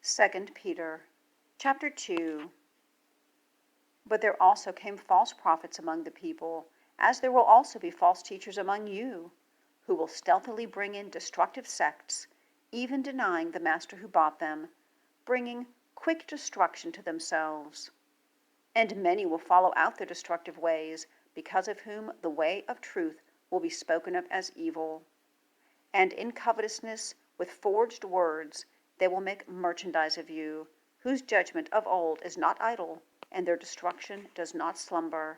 2 Peter chapter 2. But there also came false prophets among the people, as there will also be false teachers among you, who will stealthily bring in destructive sects, even denying the master who bought them, bringing quick destruction to themselves. And many will follow out their destructive ways, because of whom the way of truth will be spoken of as evil. And in covetousness, with forged words, they will make merchandise of you, whose judgment of old is not idle, and their destruction does not slumber.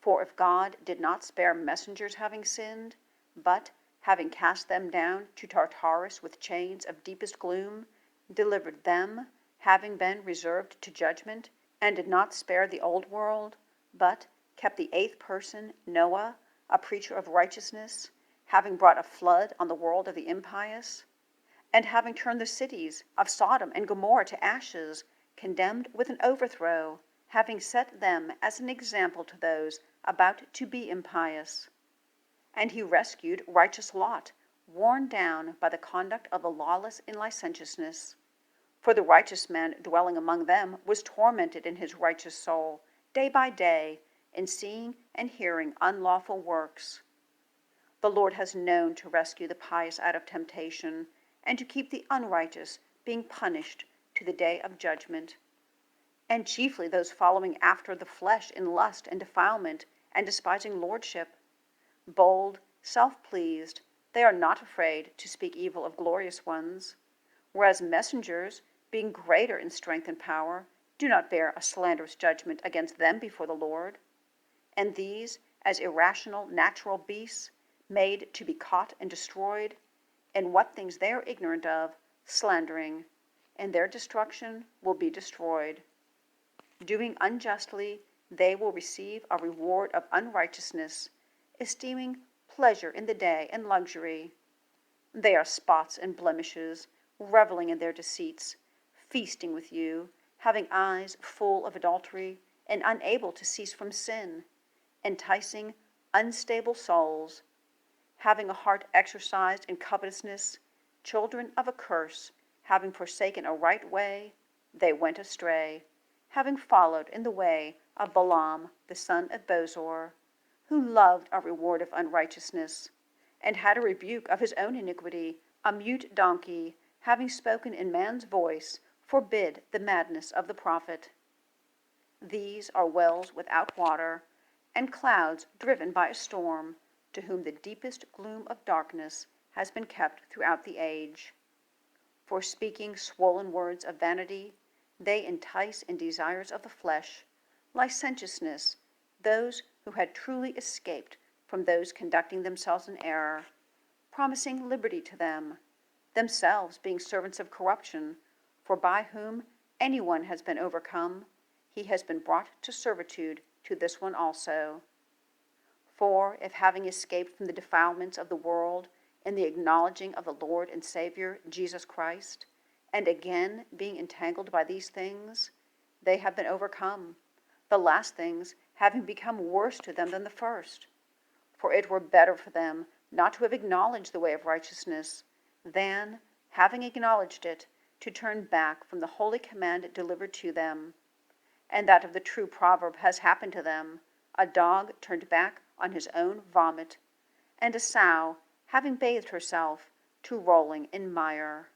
For if God did not spare messengers having sinned, but, having cast them down to Tartarus with chains of deepest gloom, delivered them, having been reserved to judgment, and did not spare the old world, but kept the eighth person, Noah, a preacher of righteousness, having brought a flood on the world of the impious, and having turned the cities of Sodom and Gomorrah to ashes, condemned with an overthrow, having set them as an example to those about to be impious. And he rescued righteous Lot, worn down by the conduct of the lawless in licentiousness. For the righteous man dwelling among them was tormented in his righteous soul, day by day, in seeing and hearing unlawful works. The Lord has known to rescue the pious out of temptation, and to keep the unrighteous being punished to the day of judgment. And chiefly those following after the flesh in lust and defilement, and despising lordship. Bold, self-pleased, they are not afraid to speak evil of glorious ones, whereas messengers, being greater in strength and power, do not bear a slanderous judgment against them before the Lord. And these, as irrational natural beasts, made to be caught and destroyed, in what things they are ignorant of, slandering, and their destruction will be destroyed. Doing unjustly, they will receive a reward of unrighteousness, esteeming pleasure in the day and luxury. They are spots and blemishes, reveling in their deceits, feasting with you, having eyes full of adultery, and unable to cease from sin, enticing unstable souls, having a heart exercised in covetousness, children of a curse, having forsaken a right way, they went astray, having followed in the way of Balaam the son of Bosor, who loved a reward of unrighteousness, and had a rebuke of his own iniquity, a mute donkey, having spoken in man's voice, forbid the madness of the prophet. These are wells without water, and clouds driven by a storm, to whom the deepest gloom of darkness has been kept throughout the age. For speaking swollen words of vanity, they entice in desires of the flesh, licentiousness, those who had truly escaped from those conducting themselves in error, promising liberty to them, themselves being servants of corruption, for by whom anyone has been overcome, he has been brought to servitude to this one also. For if having escaped from the defilements of the world in the acknowledging of the Lord and Savior Jesus Christ, and again being entangled by these things, they have been overcome, the last things having become worse to them than the first. For it were better for them not to have acknowledged the way of righteousness, than, having acknowledged it, to turn back from the holy command delivered to them. And that of the true proverb has happened to them, a dog turned back on his own vomit, and a sow, having bathed herself, to rolling in mire.